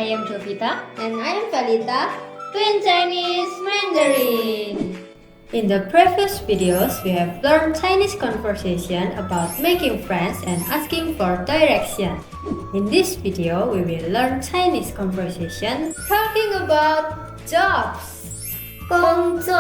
am Jovita. And I am Valita, Twin Chinese Mandarin. In the previous videos, we have learned Chinese conversation about making friends and asking for direction. In this video, we will learn Chinese conversation talking about jobs. 工作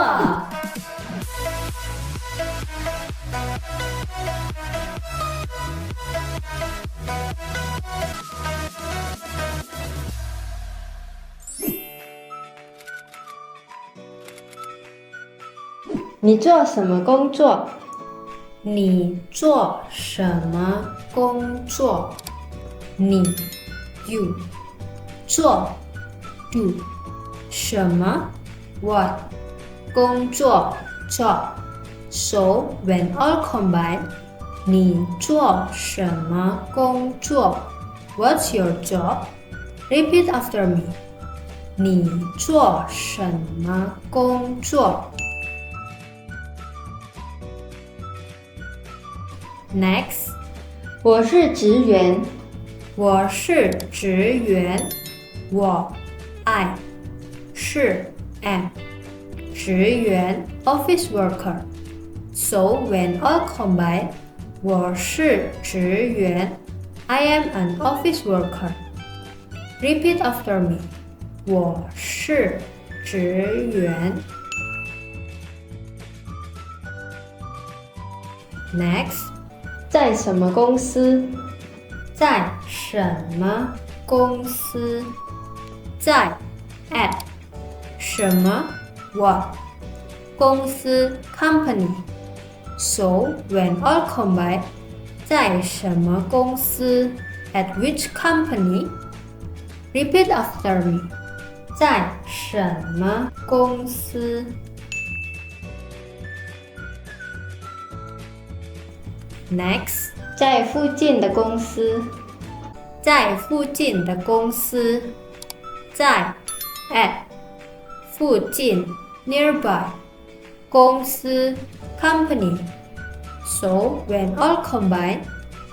你做什么工作？你做什么工作？你 you 做 do 什么 what 工作 job so when all combined 你做什么工作 What's your job? Repeat after me 你做什么工作Next 我是职员我是职员我 I 是 am 职员 office worker So when all combined 我是职员 I am an office worker Repeat after me 我是职员 Next在什么公司？在什么公司？在 at 什么 what 公司 company So when all combined 在什么公司 at which company Repeat after me 在什么公司Next 在附近的公司在附近的公司在 at 附近 nearby 公司 company So when all combined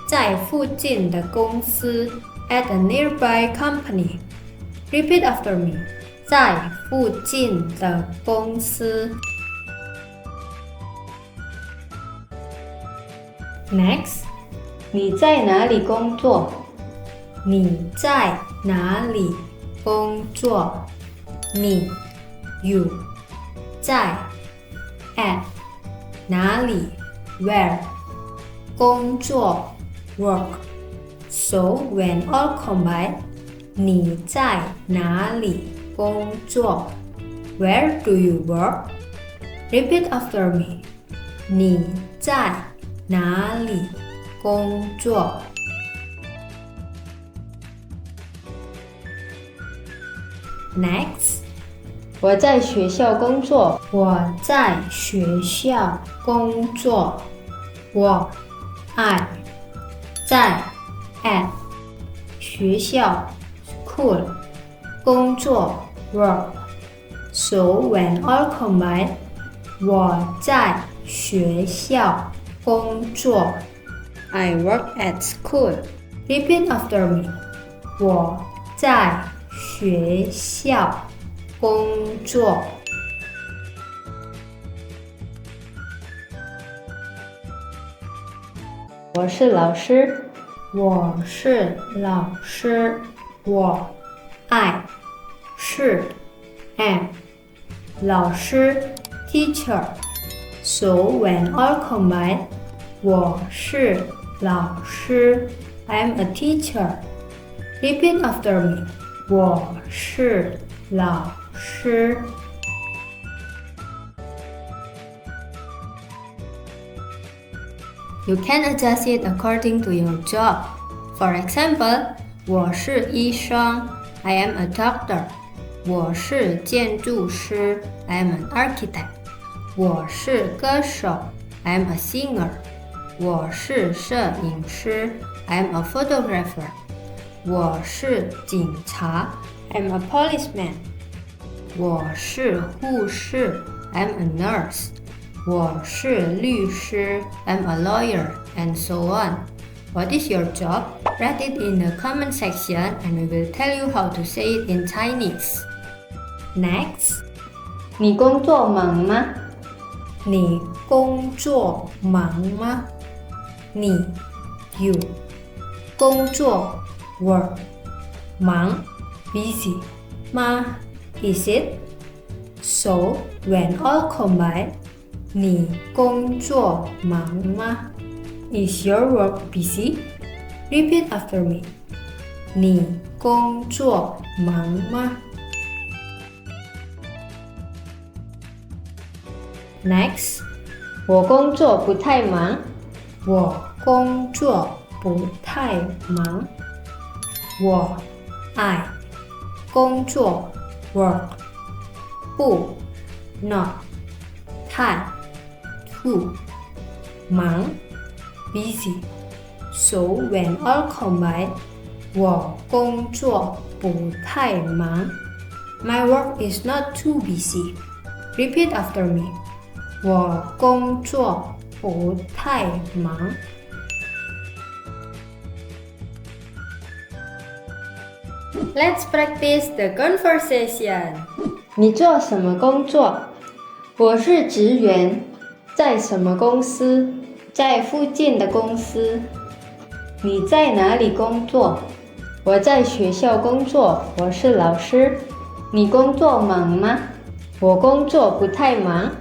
在附近的公司 at a nearby company Repeat after me 在附近的公司Next 你在哪里工作？你在哪里工作？你 you 在 at 哪里 where 工作 work So when all combined 你在哪里工作 Where do you work? Repeat after me 你在哪里工作？Next 我在学校工作我在学校工作我 I 在 at 学校 school 工作 work So when all combined 我在学校工作 I work at school Repeat after me 我在学校工作我是老师我是老师我 I 是 am 老师 teacher So when all combined 我是老师 I'm a teacher Repeat after me 我是老师You can adjust it according to your job. For example, 我是医生 I am a doctor. 我是建筑师 I am an architect. 我是歌手 I am a singer. 我是摄影师 I am a photographer. 我是警察 I am a policeman. 我是护士 I am a nurse. 我是律师 I'm a lawyer and so on What is your job? Write it in the comment section and we will tell you how to say it in Chinese. Next, 你工作忙吗？你工作忙吗？你 you 工作 work 忙 busy 吗 is it? So when all combined, 你工作忙吗 Is your work busy? Repeat after me. 你工作忙吗 Next, 我工作不太忙。我工作不太忙。我 I 工作 work 不 not 太 too 忙 busy. So when all combined, 我工作不太忙。My work is not too busy. Repeat after me. 我工作不太忙。Let's practice the conversation. 你做什么工作？我是职员，在什么公司？在附近的公司。你在哪里工作？我在学校工作，我是老师。你工作忙吗？我工作不太忙。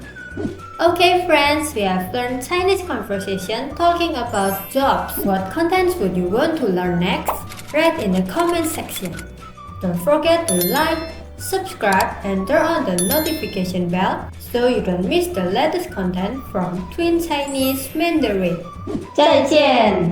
Okay, friends, we have learned Chinese conversation talking about jobs. What contents would you want to learn next? Write in the comment section. Don't forget to like, subscribe, and turn on the notification bell so you don't miss the latest content from Twin Chinese Mandarin. 再见。